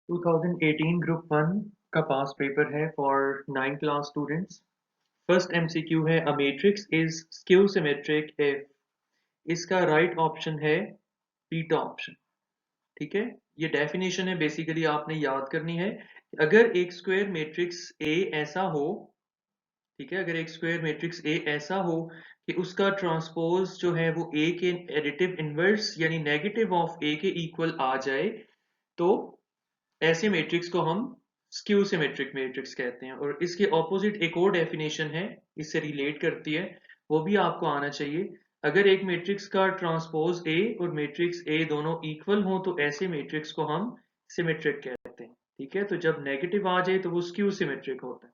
2018 group 1 का past paper है for 9 class students. First MCQ है a matrix is skew symmetric if इसका right option है beta option. ठीक है, ये डेफिनेशन है बेसिकली आपने याद करनी है। अगर एक स्क्वायर मैट्रिक्स ए ऐसा हो, ठीक है, अगर एक स्क्वायर मैट्रिक्स ए ऐसा हो कि उसका ट्रांसपोज जो है वो ए के एडिटिव इनवर्स यानी नेगेटिव ऑफ ए के इक्वल आ जाए, तो ऐसे मैट्रिक्स को हम स्क्यू सिमेट्रिक मैट्रिक्स कहते हैं। और इसके ऑपोजिट एक और डेफिनेशन है, इससे रिलेट करती है, वो भी आपको आना चाहिए। अगर एक मैट्रिक्स का ट्रांसपोज ए और मैट्रिक्स ए दोनों इक्वल हो तो ऐसे मैट्रिक्स को हम सिमेट्रिक कहते हैं। ठीक है, तो जब नेगेटिव आ जाए तो वो स्क्यू सिमेट्रिक होता है।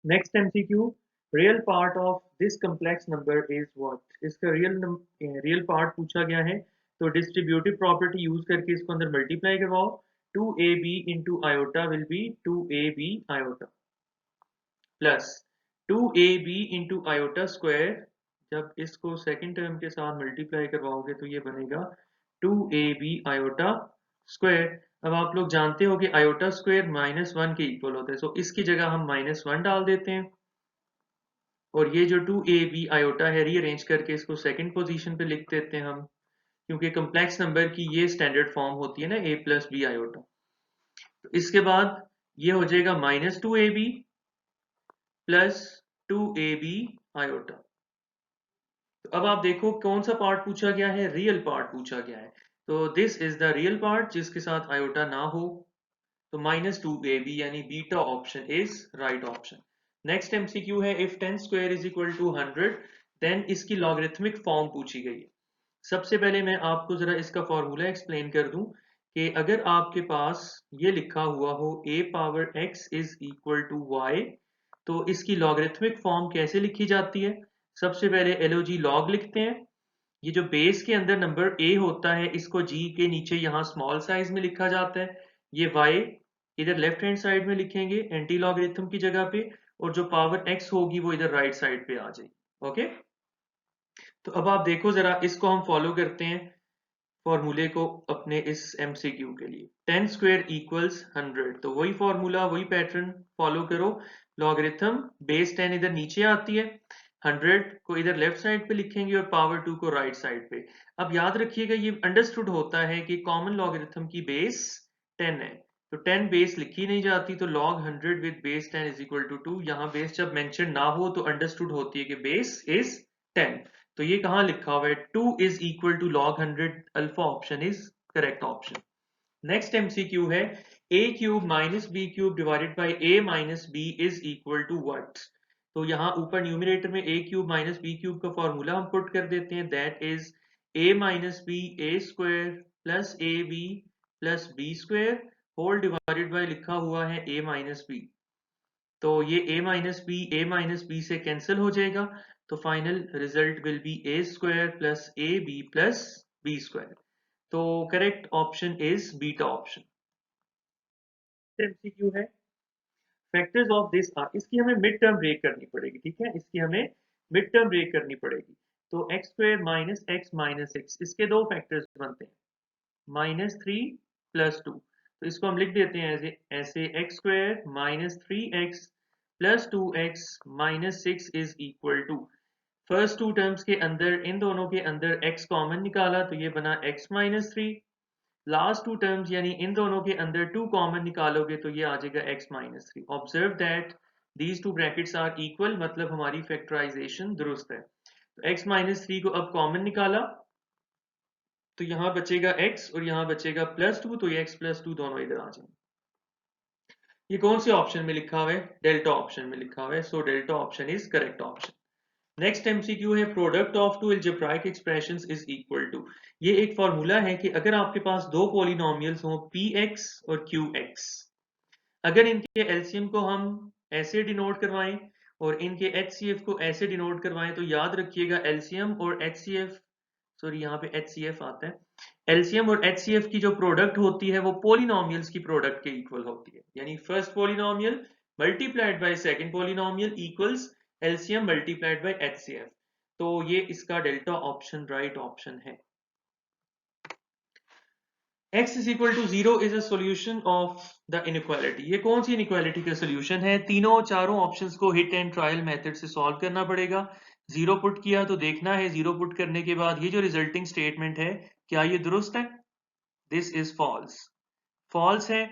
Next MCQ, real part of this complex number is what. इसका रियल पार्ट पूछा गया है, तो डिस्ट्रीब्यूटिव प्रॉपर्टी यूज करके इसको अंदर मल्टीप्लाई करवाओ। 2ab into iota will be 2ab iota plus 2ab into iota square. जब इसको सेकेंड टर्म के साथ मल्टीप्लाई करवाओगे तो ये बनेगा 2ab आयोटा स्क्वायर। अब आप लोग जानते हो कि आयोटा स्क्वायर -1 के इक्वल होता है, सो इसकी जगह हम -1 डाल देते हैं। और ये जो 2ab आयोटा है, रीअरेंज करके इसको सेकंड पोजीशन पे लिख देते हैं हम, क्योंकि कम्प्लेक्स नंबर की ये स्टैंडर्ड फॉर्म होती है ना, a प्लस बी आयोटा। तो इसके बाद ये हो जाएगा -2ab प्लस 2ab आयोटा। तो अब आप देखो कौन सा पार्ट पूछा गया है, रियल पार्ट पूछा गया है। तो this is the real part जिसके साथ आयोटा ना हो, तो -2ab यानी beta option is right option. Next MCQ है, if 10 square is equal to 100 then इसकी लॉगरिथमिक फॉर्म पूछी गई है। सबसे पहले मैं आपको जरा इसका फॉर्मूला एक्सप्लेन कर दूं कि अगर आपके पास ये लिखा हुआ हो a power x is equal to y, तो इसकी लॉगरिथमिक फॉर्म कैसे लिखी जाती है। सबसे पहले एलओजी लॉग लिखते हैं। ये जो बेस के अंदर नंबर a होता है इसको g के नीचे यहाँ स्मॉल साइज में लिखा जाता है। ये y इधर लेफ्ट हैंड साइड में लिखेंगे एंटी लॉगरिथम की जगह पे, और जो पावर x होगी वो इधर राइट साइड पे आ जाएगी। ओके, तो अब आप देखो जरा, इसको हम फॉलो करते हैं फॉर्मूले को अपने इस एमसीक्यू के लिए। 10 स्क्वायर इक्वल्स 100, तो वही फॉर्मूला वही पैटर्न फॉलो करो। लॉगरिथम बेस 10 इधर नीचे आती है, 100 को इधर लेफ्ट साइड पे लिखेंगे और पावर 2 को राइट साइड पे। अब याद रखिएगा ये अंडरस्टूड होता है कि कॉमन लॉगरिथम की बेस 10 है, तो 10 बेस लिखी नहीं जाती, तो log 100 with base 10 is equal to 2। यहाँ बेस जब मेंशन ना हो तो अंडरस्टूड होती है कि बेस इज 10। तो ये कहाँ लिखा हुआ है, 2 is equal to log 100, alpha option is correct option. Next MCQ है, a cube minus b cube divided by a minus b is equal to what. तो यहाँ ऊपर न्यूमिनेटर में a cube minus b cube का formula हम put कर देते हैं, that is a minus b a square plus A B plus B square whole divided by लिखा हुआ है a माइनस बी। तो ये a माइनस बी से कैंसिल हो जाएगा, तो final result will be a square plus A B plus B square. तो correct option is beta option. MCQ है, फैक्टर्स ऑफ दिस आर। इसकी हमें मिड टर्म ब्रेक करनी पड़ेगी। ठीक है, इसकी हमें मिड टर्म ब्रेक करनी पड़ेगी। तो x square minus x minus x, इसके दो फैक्टर्स बनते हैं, -3 प्लस 2। तो इसको हम लिख देते हैं ऐसे ऐसे x square -3x plus 2x minus 6 is equal to, first two terms के अंदर इन दोनों के अंदर x कॉमन निकाला तो ये बना x minus 3। Last two terms यानी इन दोनों के अंदर 2 कॉमन निकालोगे तो ये आ जाएगा x minus 3। Observe that these two brackets are equal, मतलब हमारी फैक्टराइजेशन दुरुस्त है। तो x माइनस 3 को अब कॉमन निकाला तो यहाँ बचेगा x और यहाँ बचेगा +2, तो ये x प्लस 2 दोनों इधर आ जाएंगे। ये कौन से ऑप्शन में लिखा हुआ है, डेल्टा ऑप्शन में लिखा हुआ है, so delta option is correct option. Next MCQ है, product of two algebraic expressions is equal to. ये एक फॉर्मूला है कि अगर आपके पास दो पॉलिनोमियल्स हों px और qx, अगर इनके एलसीएम को हम ऐसे डिनोट करवाएं और इनके एचसीएफ को ऐसे डिनोट करवाएं, तो याद रखिएगा एलसीएम और एचसीएफ, सॉरी यहाँ पे एचसीएफ आता है, एलसीएम और एचसीएफ की जो प्रोडक्ट होती है वो पॉलिनोमियल्स की प्रोडक्ट के इक्वल होती है। यानी first polynomial multiplied by second polynomial equals LCM multiplied by HCF. तो ये इसका डेल्टा ऑप्शन राइट ऑप्शन है। x is equal to 0 is a solution of the inequality. ये कौन सी inequality का solution है? तीनों चारों options को hit and trial method से solve करना पड़ेगा. 0 put किया तो देखना है 0 put करने के बाद ये जो resulting statement है क्या ये दुरुस्त है? This is false. False है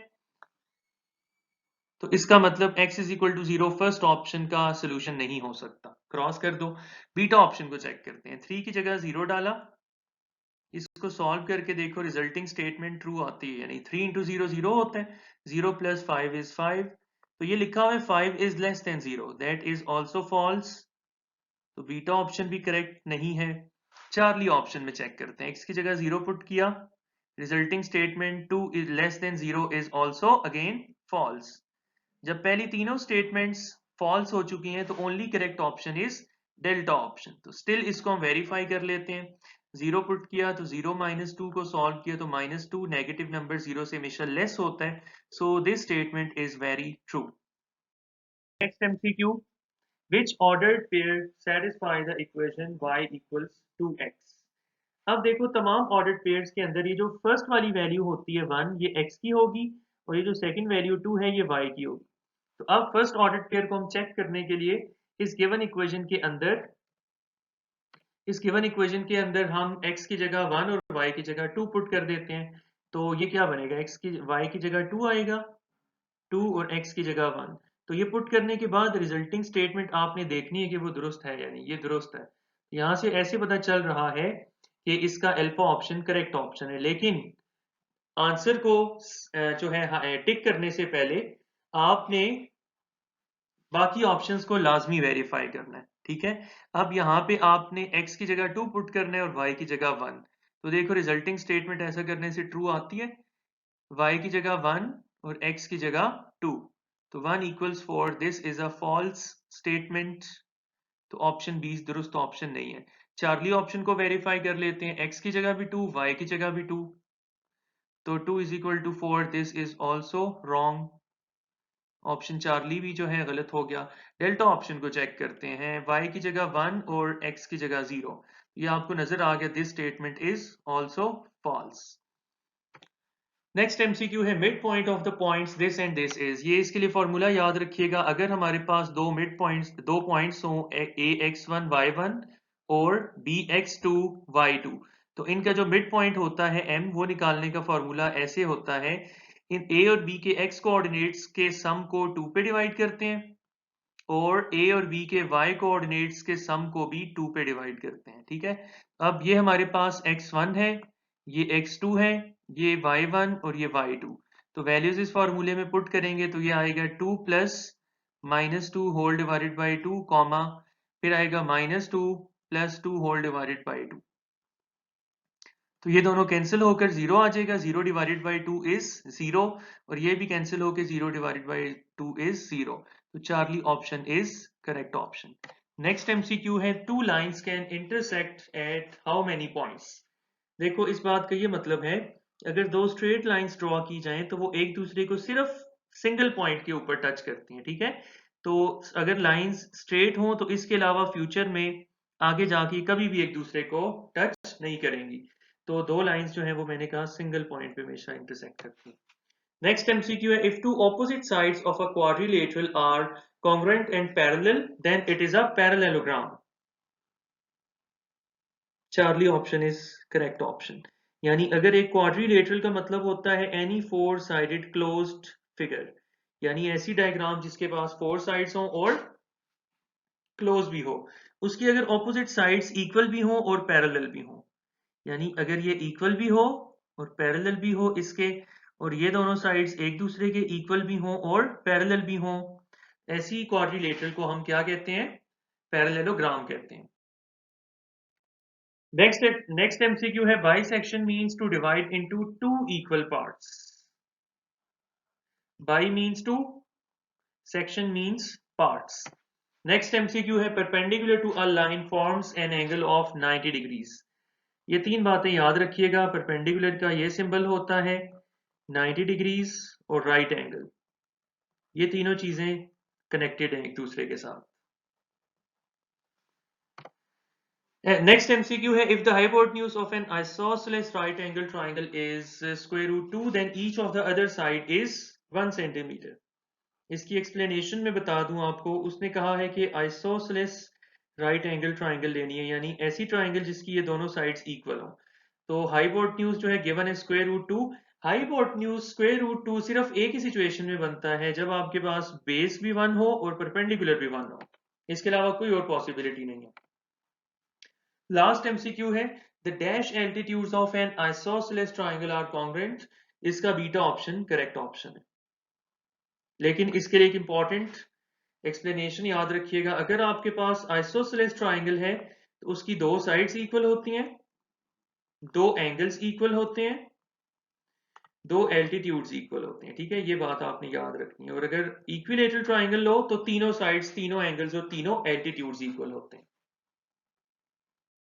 तो इसका मतलब x is equal to 0 first option का सोल्यूशन नहीं हो सकता. क्रॉस कर दो. बीटा ऑप्शन को चेक करते हैं. 3 की जगह 0 डाला, इसको सॉल्व करके देखो रिजल्टिंग स्टेटमेंट ट्रू आती है, यानी 3 इंटू 0 0 होता है. 0 प्लस 5 इज 5. तो ये लिखा हुआ है 5 is less than 0, that is also false. तो बीटा ऑप्शन भी करेक्ट नहीं है. चार्ली ऑप्शन में चेक करते हैं. x की जगह 0 पुट किया, resulting statement 2 is less than 0 is also again false. जब पहली तीनों स्टेटमेंट्स फॉल्स हो चुकी हैं तो only correct option is delta option. तो स्टिल इसको हम वेरीफाई कर लेते हैं. 0 पुट किया तो 0 माइनस 2 को सॉल्व किया तो -2, नेगेटिव नंबर 0 से हमेशा लेस होता है. So this statement is very true. Next MCQ, which ordered pair satisfy the equation y equals 2x. अब देखो तमाम ऑर्डर्ड पेयर्स के अंदर ये जो फर्स्ट वाली वैल्यू होती है 1, ये x की होगी, और ये जो सेकंड वैल्यू 2 है ये y की होगी. तो अब फर्स्ट ऑर्डर पेयर को हम चेक करने के लिए इस गिवन इक्वेशन के अंदर हम x की जगह 1 और y की जगह 2 पुट कर देते हैं. तो ये क्या बनेगा, y की जगह 2 आएगा, 2 और x की जगह 1. तो ये पुट करने के बाद रिजल्टिंग स्टेटमेंट आपने देखनी है कि वो दुरुस्त है, यानी ये दुरुस्त है. यहाँ से ऐसे पता चल रहा है कि इसका अल्फा ऑप्शन करेक्ट ऑप्शन है. लेकिन आंसर को जो है टिक करने से पहले आपने बाकी ऑप्शंस को लाजमी वेरीफाई करना है. ठीक है. अब यहाँ पे आपने x की जगह 2 पुट करना है और y की जगह 1. तो देखो रिजल्टिंग स्टेटमेंट ऐसा करने से ट्रू आती है. y की जगह 1 और x की जगह 2. तो 1 equals 4. This is a false statement. तो ऑप्शन बी दुरुस्त ऑप्शन नहीं है. चार्ली ऑप्शन को वेरीफाई कर लेते हैं. x की जगह भी 2, y की जगह भी 2. तो 2 is equal to 4. This is also wrong. Option Charlie भी जो है गलत हो गया. डेल्टा ऑप्शन को चेक करते हैं. y की जगह 1 और x की जगह 0. ये आपको नजर आ गया. This statement is also false. Next MCQ है midpoint of the points this and this is. ये इसके लिए फॉर्मूला याद रखिएगा. अगर हमारे पास दो मिड पॉइंट्स, दो पॉइंट्स हों, ax1 y1 और bx2 y2, तो इनका जो मिड पॉइंट होता है m, वो निकालने का फॉर्मूला ऐसे होता है. इन a और b के x कोऑर्डिनेट्स के सम को 2 पे डिवाइड करते हैं और a और b के y कोऑर्डिनेट्स के सम को भी 2 पे डिवाइड करते हैं. ठीक है. अब ये हमारे पास x1 है, ये x2 है, ये y1 और ये y2. तो वैल्यूज इस फॉर्मूले में पुट करेंगे तो ये आएगा 2 plus -2 whole divided by 2 comma, फिर आएगा -2 प्लस 2 होल डिवाइडेड बाई 2. तो ये दोनों कैंसिल होकर 0 आ जाएगा. 0 डिवाइडेड बाई 2 इज 0 और ये भी कैंसिल होकर 0 डिवाइडेड बाई 2 इज 0. तो Charlie option is correct option. Next MCQ है two lines can intersect at how many points. देखो इस बात का ये मतलब है अगर दो स्ट्रेट लाइंस ड्रॉ की जाएं तो वो एक दूसरे को सिर्फ सिंगल पॉइंट के ऊपर टच करती हैं. ठीक है. तो अगर लाइंस स्ट्रेट हों तो इसके अलावा फ्यूचर में आगे जाके कभी भी एक दूसरे को टच नहीं करेंगी. तो दो लाइंस जो है वो मैंने कहा सिंगल पॉइंट पे हमेशा इंटरसेक्ट करती हैं. नेक्स्ट एमसीक्यू है if two opposite sides of a quadrilateral are congruent and parallel then it is a parallelogram. Charlie option is correct option. यानी अगर एक क्वाड्रिलेटरल का मतलब होता है any four sided closed figure, यानी ऐसी डायग्राम जिसके पास फोर साइड्स हों और क्लोज भी हो, उसकी अगर ऑपोजिट साइड्स इक्वल भी हो और पैरेलल भी हो, यानी अगर ये इक्वल भी हो और पैरेलल भी हो इसके, और ये दोनों साइड्स एक दूसरे के इक्वल भी हो और पैरेलल भी हो, ऐसी क्वाड्रिलेटरल को हम क्या कहते हैं, पैरेललोग्राम कहते हैं. नेक्स्ट एमसीक्यू है bisection means to divide into two equal parts. Bi means two, section means parts. Next MCQ है perpendicular to a line forms an angle of 90 degrees. ये तीन बातें याद रखिएगा. परपेंडिकुलर का ये सिंबल होता है 90 डिग्रीज और राइट एंगल. ये तीनों चीजें कनेक्टेड हैं एक दूसरे के साथ. नेक्स्ट एमसीक्यू है, if the hypotenuse of an isosceles right angle triangle is square root 2 then each of the other side is 1 centimetre. इसकी एक्सप्लेनेशन में बता दूं आपको, उसने कहा है कि आइसोसेलेस राइट एंगल ट्राइंगल लेनी है, यानी ऐसी ट्राइंगल जिसकी ये दोनों साइड्स इक्वल हो। तो हाइपोटेन्यूज जो है गिवन है square root 2। Hypotenuse square root 2 सिर्फ एक ही सिचुएशन में बनता है, जब आपके पास बेस भी 1 हो और परपेंडिकुलर भी 1 हो। इसके अलावा कोई और पॉसिबिलिटी नहीं है। लास्ट एमसीक्यू है, the dash altitudes of an isosceles triangle are congruent. इसका बीटा ऑप्शन करेक्ट ऑप्शन है, लेकिन इसके लिए एक इंपॉर्टेंट एक्सप्लेनेशन याद रखिएगा। अगर आपके पास आइसोसेलेस ट्राइंगल है तो उसकी दो साइड्स इक्वल होती हैं, दो एंगल्स इक्वल होते हैं, दो एल्टीट्यूड्स इक्वल होते हैं। ठीक है, ये बात आपने याद रखनी है। और अगर इक्विलेटरल ट्राइंगल लो तो तीनों साइड्स, तीनों एंगल्स और तीनों एल्टीट्यूड्स इक्वल होते हैं।